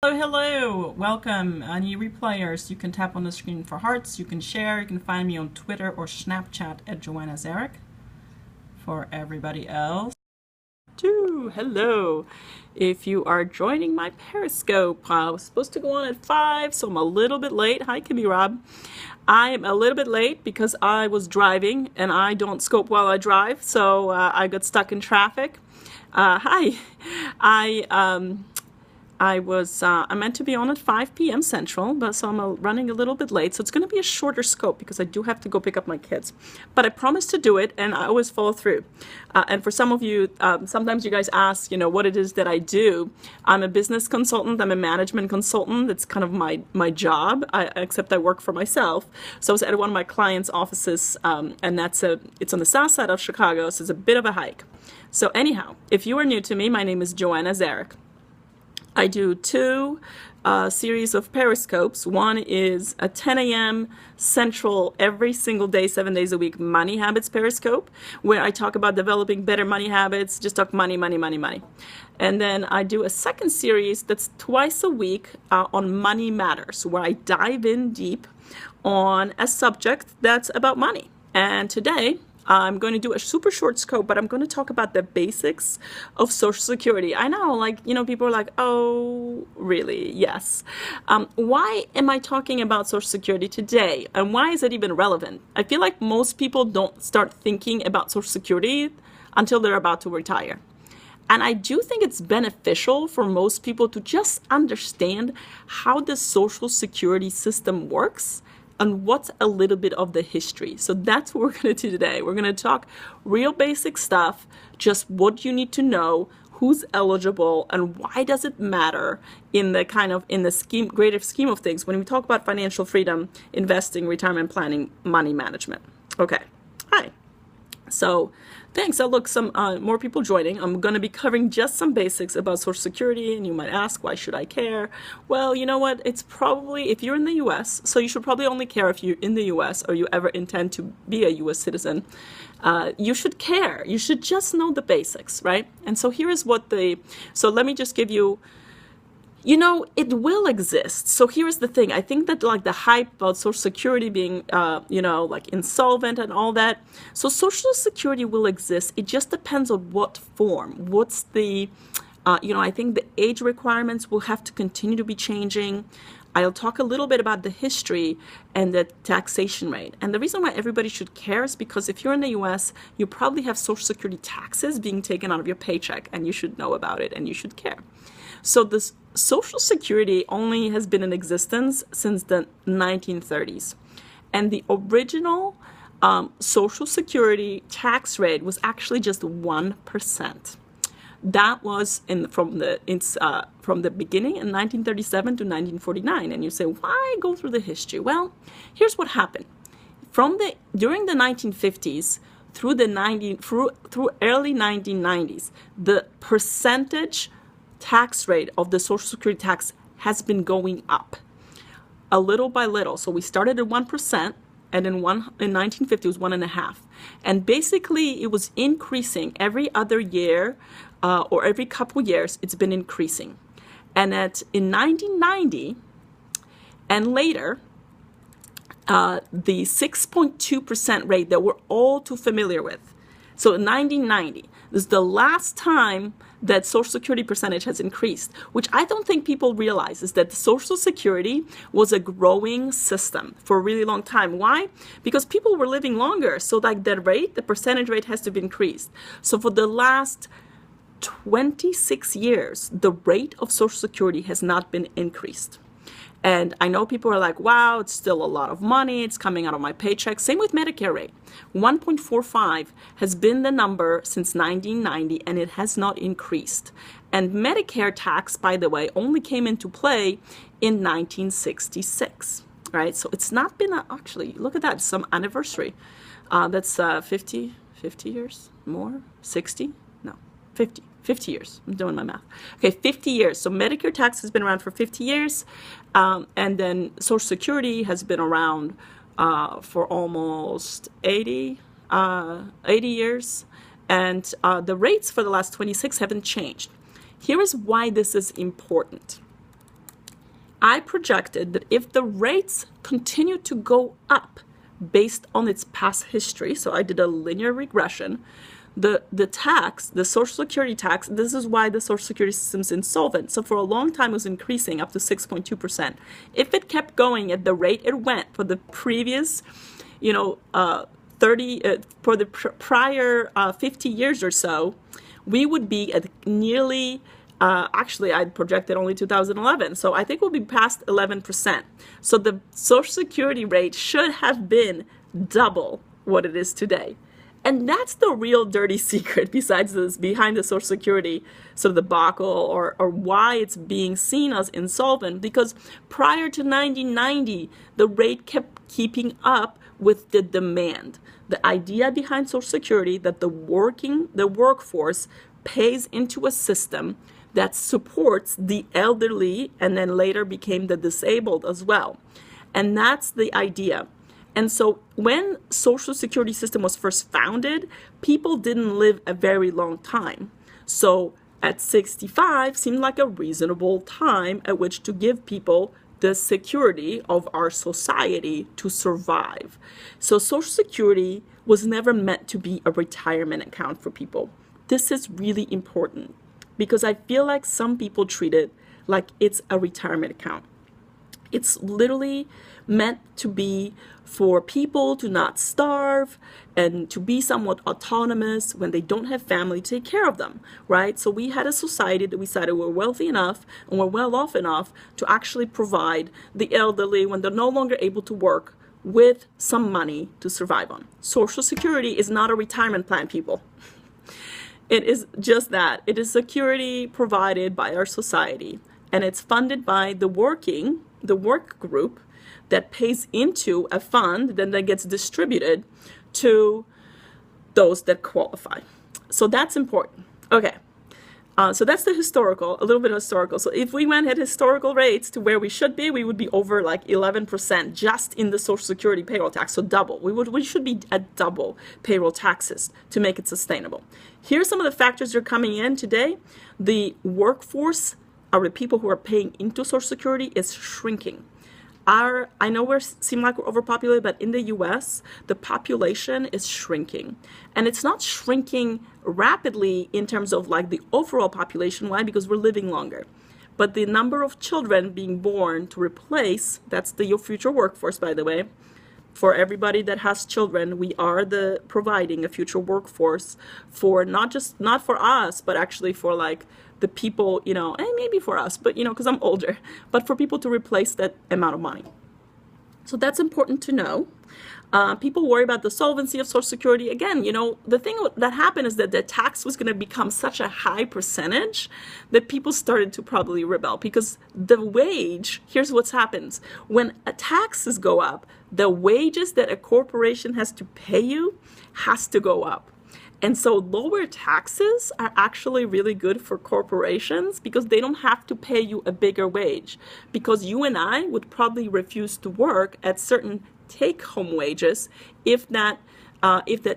Hello, welcome. Any replayers, you can tap on the screen for hearts, you can share, you can find me on Twitter or Snapchat at joannazarach. For everybody else, hello. If you are joining my Periscope, I was supposed to go on at 5, so I'm a little bit late. Hi, Kimmy Rob. I am a little bit late because I was driving and I don't scope while I drive, so I got stuck in traffic. Hi. I meant to be on at 5 p.m. Central, but so I'm running a little bit late. So it's going to be a shorter scope because I do have to go pick up my kids. But I promised to do it, and I always follow through. And for some of you, sometimes you guys ask, what it is that I do. I'm a business consultant. I'm a management consultant. That's kind of my job, except I work for myself. So I was at one of my clients' offices, and it's on the south side of Chicago, so it's a bit of a hike. So anyhow, if you are new to me, my name is Joanna Zarach. I do two series of Periscopes. One is a 10 a.m. Central every single day, 7 days a week, Money Habits Periscope, where I talk about developing better money habits, just talk money, money, money, money. And then I do a second series that's twice a week on Money Matters, where I dive in deep on a subject that's about money. And today, I'm going to do a super short scope, but I'm going to talk about the basics of Social Security. I know, people are like, oh, really? Yes. Why am I talking about Social Security today? And why is it even relevant? I feel like most people don't start thinking about Social Security until they're about to retire. And I do think it's beneficial for most people to just understand how the Social Security system works and what's a little bit of the history. So that's what we're going to do today. We're going to talk real basic stuff, just what you need to know, who's eligible, and why does it matter in the greater scheme of things when we talk about financial freedom, investing, retirement planning, money management. Okay. Hi. So thanks. Look, some more people joining. I'm going to be covering just some basics about Social Security, and you might ask, why should I care? Well, you know what? It's probably, if you're in the U.S., so you should probably only care if you're in the U.S. or you ever intend to be a U.S. citizen. You should care. You should just know the basics, right? And so here is so let me just give you, it will exist. So here's the thing. I think that the hype about Social Security being, insolvent and all that. So Social Security will exist. It just depends on what form. What's the, I think the age requirements will have to continue to be changing. I'll talk a little bit about the history and the taxation rate. And the reason why everybody should care is because if you're in the U.S., you probably have Social Security taxes being taken out of your paycheck, and you should know about it and you should care. So this Social Security only has been in existence since the 1930s. And the original Social Security tax rate was actually just 1%. That was from the beginning in 1937 to 1949. And you say, why go through the history? Well, here's what happened. During the 1950s through early 1990s, the percentage tax rate of the Social Security tax has been going up a little by little. So we started at 1%, and in 1950 it was 1.5%. And basically it was increasing every other year or every couple years. It's been increasing. And in 1990 and later, the 6.2% rate that we're all too familiar with. So in 1990, this is the last time that Social Security percentage has increased, which I don't think people realize is that Social Security was a growing system for a really long time. Why? Because people were living longer. So the percentage rate has to be increased. So for the last 26 years, the rate of Social Security has not been increased. And I know people are like, wow, it's still a lot of money. It's coming out of my paycheck. Same with Medicare rate. 1.45 has been the number since 1990, and it has not increased. And Medicare tax, by the way, only came into play in 1966, right? So it's not been, actually, look at that, some anniversary. That's 50 years, more, 60? No, 50 years. I'm doing my math. Okay, 50 years. So Medicare tax has been around for 50 years. And then Social Security has been around for almost 80 years. And the rates for the last 26 haven't changed. Here is why this is important. I projected that if the rates continue to go up based on its past history, so I did a linear regression, the tax, the Social Security tax, this is why the Social Security system is insolvent. So for a long time, it was increasing up to 6.2%. If it kept going at the rate it went for the previous, for the prior 50 years or so, we would be at nearly, actually, I projected only 2011. So I think we'll be past 11%. So the Social Security rate should have been double what it is today. And that's the real dirty secret besides this, behind the Social Security sort of debacle or why it's being seen as insolvent. Because prior to 1990, the rate kept keeping up with the demand. The idea behind Social Security that the workforce pays into a system that supports the elderly and then later became the disabled as well. And that's the idea. And so when Social Security system was first founded, people didn't live a very long time. So at 65 seemed like a reasonable time at which to give people the security of our society to survive. So Social Security was never meant to be a retirement account for people. This is really important because I feel like some people treat it like it's a retirement account. It's literally meant to be for people to not starve and to be somewhat autonomous when they don't have family to take care of them, right? So we had a society that we decided we're wealthy enough and we're well off enough to actually provide the elderly when they're no longer able to work with some money to survive on. Social Security is not a retirement plan, people. It is just that. It is security provided by our society, and it's funded by the work group that pays into a fund, then that gets distributed to those that qualify. So that's important. Okay. So that's the historical, a little bit of historical. So if we went at historical rates to where we should be, we would be over like 11% just in the Social Security payroll tax. So double. We should be at double payroll taxes to make it sustainable. Here's some of the factors that are coming in today. The workforce, or the people who are paying into Social Security, is shrinking. I know we seem like we're overpopulated, but in the US, the population is shrinking. And it's not shrinking rapidly in terms of like the overall population. Why? Because we're living longer. But the number of children being born to replace, that's your future workforce, by the way. For everybody that has children, we are providing a future workforce for not for us, but actually for like the people, and maybe for us, but because I'm older, but for people to replace that amount of money. So that's important to know. People worry about the solvency of Social Security. Again, the thing that happened is that the tax was going to become such a high percentage that people started to probably rebel because the wage, here's what happens. When taxes go up, the wages that a corporation has to pay you has to go up. And so lower taxes are actually really good for corporations because they don't have to pay you a bigger wage. Because you and I would probably refuse to work at certain take-home wages if that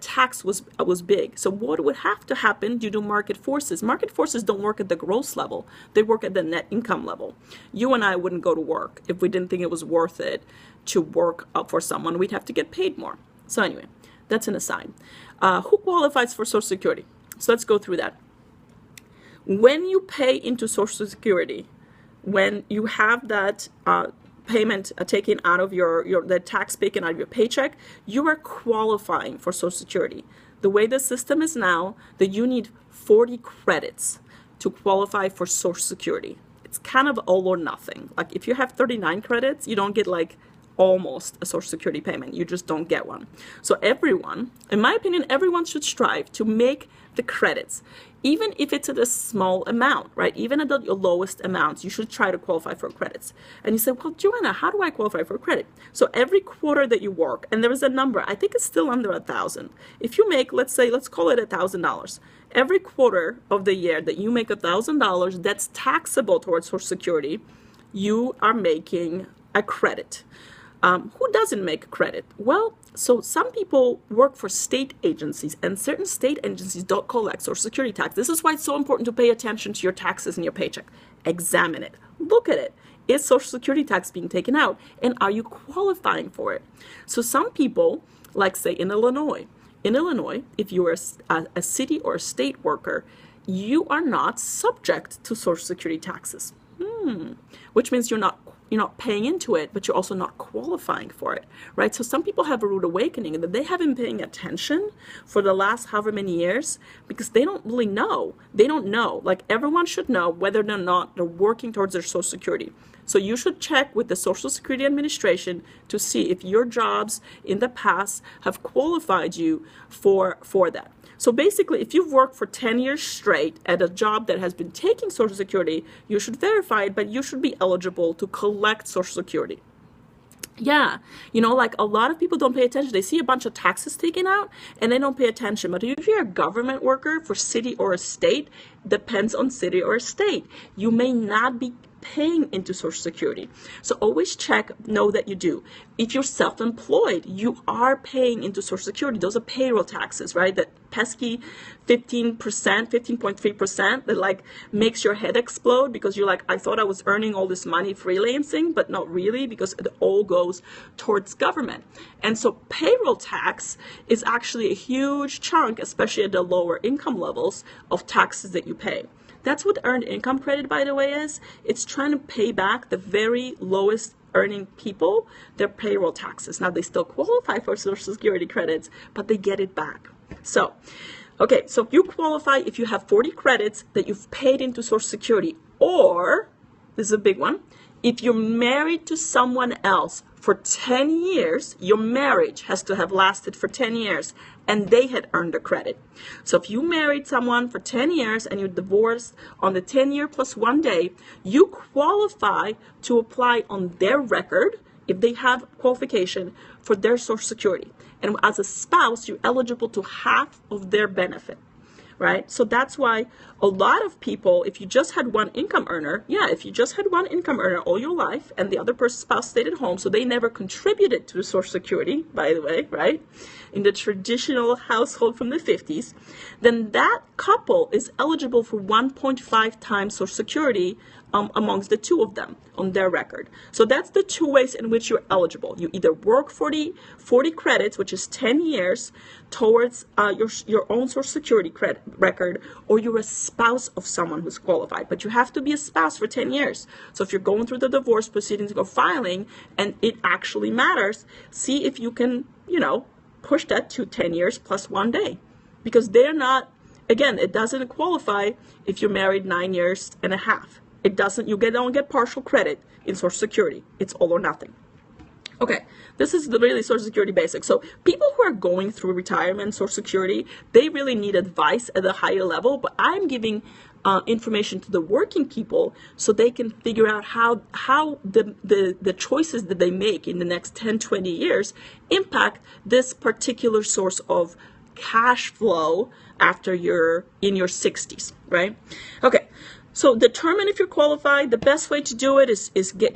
tax was big. So what would have to happen due to market forces? Market forces don't work at the gross level. They work at the net income level. You and I wouldn't go to work if we didn't think it was worth it to work for someone. We'd have to get paid more. So anyway, that's an aside. Who qualifies for Social Security? So let's go through that. When you pay into Social Security, when you have that payment taken out of the tax taken out of your paycheck, you are qualifying for Social Security. The way the system is now, that you need 40 credits to qualify for Social Security. It's kind of all or nothing. Like if you have 39 credits, you don't get like almost a Social Security payment. You just don't get one. So everyone, in my opinion, everyone should strive to make the credits, even if it's at a small amount, right? Even at the lowest amounts, you should try to qualify for credits. And you say, well, Joanna, how do I qualify for credit? So every quarter that you work, and there is a number, I think it's still under 1,000. If you make, let's call it $1,000. Every quarter of the year that you make $1,000, that's taxable towards Social Security, you are making a credit. Who doesn't make credit? Well, so some people work for state agencies, and certain state agencies don't collect Social Security tax. This is why it's so important to pay attention to your taxes and your paycheck. Examine it. Look at it. is Social Security tax being taken out, and are you qualifying for it? So some people, like say in Illinois, if you are a city or a state worker, you are not subject to Social Security taxes, which means you're not paying into it, but you're also not qualifying for it, right? So some people have a rude awakening that they haven't been paying attention for the last however many years because they don't really know. They don't know. Like everyone should know whether or not they're working towards their Social Security. So you should check with the Social Security Administration to see if your jobs in the past have qualified you for that. So basically, if you've worked for 10 years straight at a job that has been taking Social Security, you should verify it, but you should be eligible to collect Social Security. Yeah, like a lot of people don't pay attention. They see a bunch of taxes taken out and they don't pay attention. But if you're a government worker for city or a state, depends on city or a state. You may not be paying into Social Security. So always know that you do. If you're self-employed, you are paying into Social Security. Those are payroll taxes, right? That pesky 15%, 15.3% that like makes your head explode because you're like, I thought I was earning all this money freelancing, but not really because it all goes towards government. And so payroll tax is actually a huge chunk, especially at the lower income levels of taxes that you pay. That's what earned income credit, by the way, is. It's trying to pay back the very lowest earning people their payroll taxes. Now, they still qualify for Social Security credits, but they get it back. So, okay, so if you qualify, if you have 40 credits that you've paid into Social Security, or, this is a big one, if you're married to someone else for 10 years, your marriage has to have lasted for 10 years, and they had earned a credit. So if you married someone for 10 years and you're divorced on the 10-year plus 1 day, you qualify to apply on their record, if they have qualification, for their Social Security. And as a spouse, you're eligible to half of their benefit, right? So that's why a lot of people, if you just had one income earner, if you just had one income earner all your life and the other person's spouse stayed at home, so they never contributed to Social Security, by the way, right? In the traditional household from the 50s, then that couple is eligible for 1.5 times Social Security amongst the two of them on their record. So that's the two ways in which you're eligible. You either work 40 credits, which is 10 years, towards your own Social Security credit record, or you're a spouse of someone who's qualified. But you have to be a spouse for 10 years. So if you're going through the divorce proceedings or filing, and it actually matters, see if you can, push that to 10 years plus 1 day. Because they're not, again, it doesn't qualify if you're married 9 years and a half. It doesn't, don't get partial credit in Social Security. It's all or nothing. Okay, this is the really Social Security basics. So people who are going through retirement, Social Security, they really need advice at a higher level, but I'm giving information to the working people so they can figure out how the choices that they make in the next 10, 20 years impact this particular source of cash flow after you're in your 60s, right? Okay. So determine if you're qualified. The best way to do it is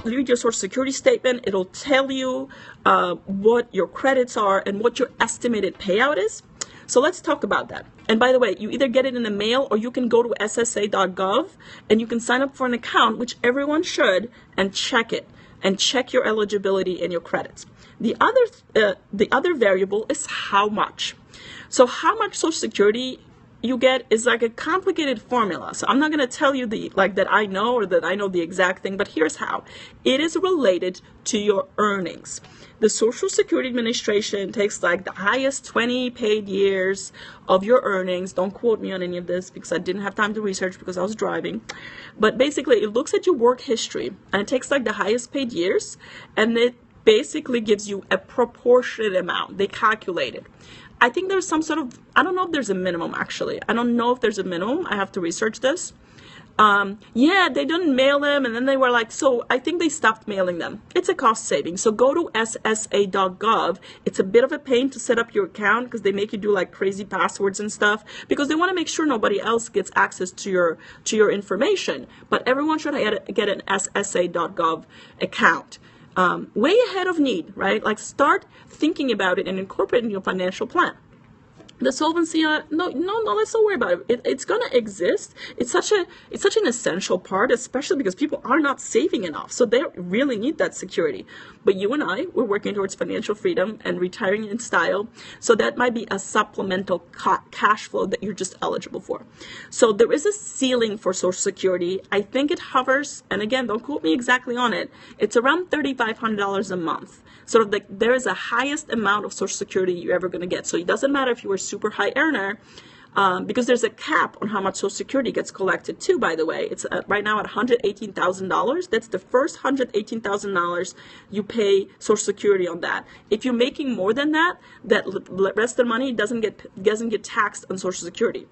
read your Social Security statement. It'll tell you what your credits are and what your estimated payout is. So let's talk about that. And by the way, you either get it in the mail or you can go to ssa.gov and you can sign up for an account, which everyone should, and check it and check your eligibility and your credits. The other variable is how much. So how much Social Security you get is like a complicated formula. So I'm not going to tell you that I know or that I know the exact thing, but here's how. It is related to your earnings. The Social Security Administration takes like the highest 20 paid years of your earnings. Don't quote me on any of this because I didn't have time to research because I was driving. But basically it looks at your work history and it takes like the highest paid years and it basically gives you a proportionate amount. They calculate it. I think there's some sort of, I don't know if there's a minimum actually. I don't know if there's a minimum. I have to research this. They didn't mail them and then they were like, so I think they stopped mailing them. It's a cost saving. So go to ssa.gov. It's a bit of a pain to set up your account because they make you do like crazy passwords and stuff because they want to make sure nobody else gets access to your information. But everyone should get an ssa.gov account. Way ahead of need, right? Like start thinking about it and incorporate it in your financial plan. The solvency, no, let's not worry about it. It's going to exist. It's such an essential part, especially because people are not saving enough, so they really need that security. But you and I, we're working towards financial freedom and retiring in style, so that might be a supplemental cash flow that you're just eligible for. So there is a ceiling for Social Security. I think it hovers, and again, don't quote me exactly on it, it's around $3,500 a month. Sort of like there is a highest amount of Social Security you're ever going to get. So it doesn't matter if you were a super high earner, because there's a cap on how much Social Security gets collected too, by the way. It's right now at $118,000. That's the first $118,000 you pay Social Security on that. If you're making more than that, that rest of the money doesn't get taxed on Social Security.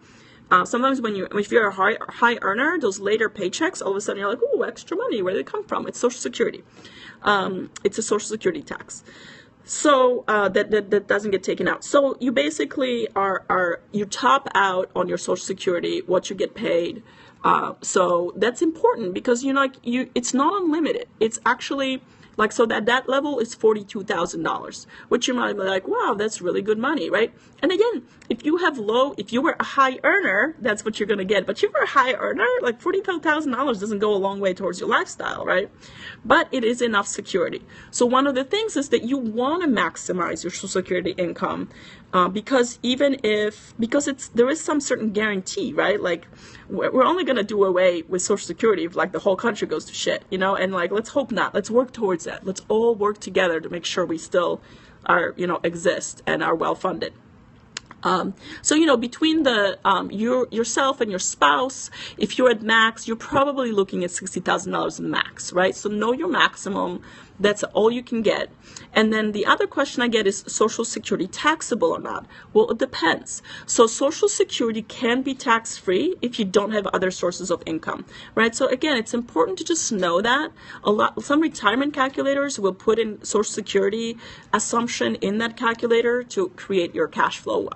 Sometimes if you're a high earner, those later paychecks, all of a sudden you're like, oh, extra money, where did it come from? It's Social Security. It's a Social Security tax. So that doesn't get taken out. So you basically you top out on your Social Security what you get paid. So that's important because it's not unlimited. It's actually like, so that level is $42,000, which you might be like, wow, that's really good money, right? And again, if you were a high earner, that's what you're going to get. But if you're a high earner, like $42,000 doesn't go a long way towards your lifestyle, right? But it is enough security. So one of the things is that you want to maximize your Social Security income, because there is some certain guarantee, right? Like we're only going to do away with Social Security if like the whole country goes to shit, and like, let's hope not. Let's work towards that. Let's all work together to make sure we still are, exist and are well funded. So, between the yourself and your spouse, if you're at max, you're probably looking at $60,000 max, right? So know your maximum. That's all you can get. And then the other question I get is Social Security taxable or not? Well, it depends. So Social Security can be tax-free if you don't have other sources of income, right? So again, it's important to just know that. Some retirement calculators will put in Social Security assumption in that calculator to create your cash flow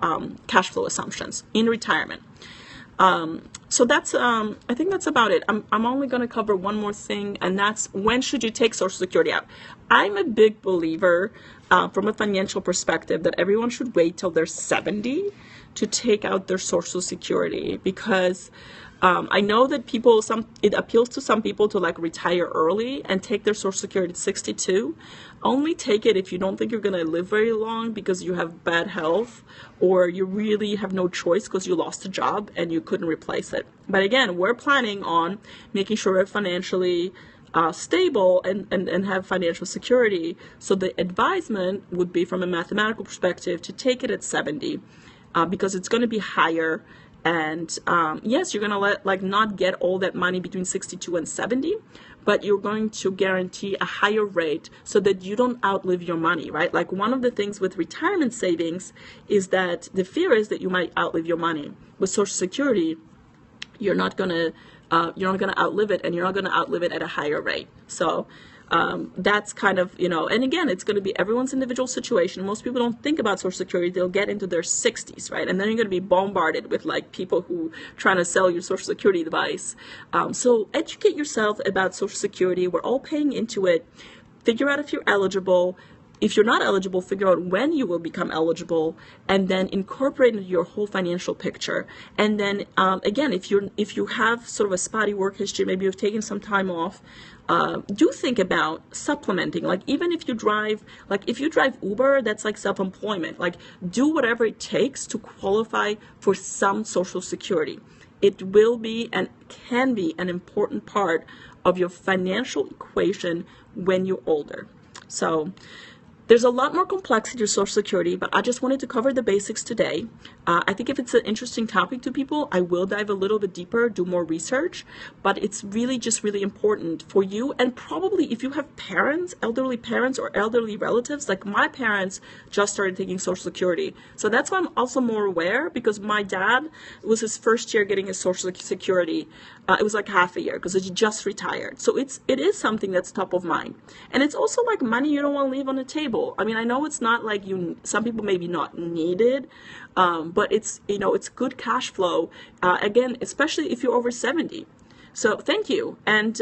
assumptions in retirement. So that's, I think that's about it. I'm only going to cover one more thing, and that's when should you take Social Security out? I'm a big believer, from a financial perspective, that everyone should wait till they're 70 to take out their Social Security, because I know that it appeals to some people to like retire early and take their Social Security at 62. Only take it if you don't think you're going to live very long because you have bad health, or you really have no choice because you lost a job and you couldn't replace it. But again, we're planning on making sure we're financially stable and have financial security. So the advisement would be, from a mathematical perspective, to take it at 70, because it's going to be higher. And yes, you're going to not get all that money between 62 and 70, but you're going to guarantee a higher rate so that you don't outlive your money, right? Like one of the things with retirement savings is that the fear is that you might outlive your money. With Social Security, you're not going to outlive it, and you're not going to outlive it at a higher rate. So that's kind of, and again, it's going to be everyone's individual situation. Most people don't think about Social Security. They'll get into their 60s, right? And then you're going to be bombarded with like people who trying to sell you Social Security advice. So educate yourself about Social Security. We're all paying into it. Figure out if you're eligible. If you're not eligible, figure out when you will become eligible, and then incorporate into your whole financial picture. And then again, if you have sort of a spotty work history, maybe you've taken some time off, do think about supplementing. Like even if you drive Uber, that's like self-employment. Like do whatever it takes to qualify for some Social Security. It will be and can be an important part of your financial equation when you're older. So there's a lot more complexity to Social Security, but I just wanted to cover the basics today. I think if it's an interesting topic to people, I will dive a little bit deeper, do more research, but it's really just really important for you. And probably if you have parents, elderly parents or elderly relatives, like my parents just started taking Social Security. So that's why I'm also more aware, because my dad, it was his first year getting his Social Security. It was like half a year because he just retired. So it is something that's top of mind. And it's also like money you don't want to leave on the table. I mean, I know it's not like some people maybe not need it, but it's good cash flow, again, especially if you're over 70. So thank you. And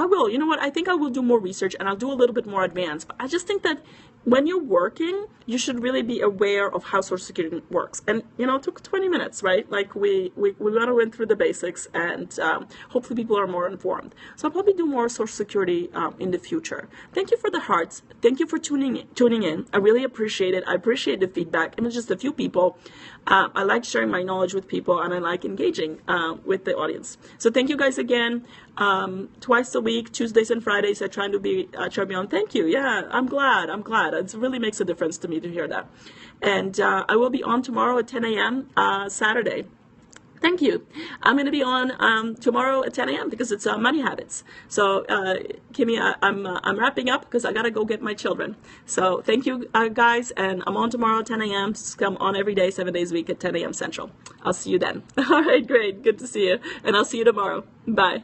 I will. You know what? I think I will do more research and I'll do a little bit more advanced. But I just think that when you're working, you should really be aware of how Social Security works. And, you know, it took 20 minutes, right? Like we want to went through the basics, and hopefully people are more informed. So I'll probably do more Social Security in the future. Thank you for the hearts. Thank you for tuning in. I really appreciate it. I appreciate the feedback. And it's just a few people. I like sharing my knowledge with people, and I like engaging with the audience. So thank you guys again. Twice a week, Tuesdays and Fridays, I try to be on. Thank you. Yeah, I'm glad. It really makes a difference to me to hear that. And I will be on tomorrow at 10 a.m. Saturday. Thank you. I'm going to be on tomorrow at 10 a.m. because it's Money Habits. So, Kimmy, I'm wrapping up because I got to go get my children. So thank you, guys. And I'm on tomorrow at 10 a.m. Come on every day, 7 days a week at 10 a.m. Central. I'll see you then. All right, great. Good to see you. And I'll see you tomorrow. Bye.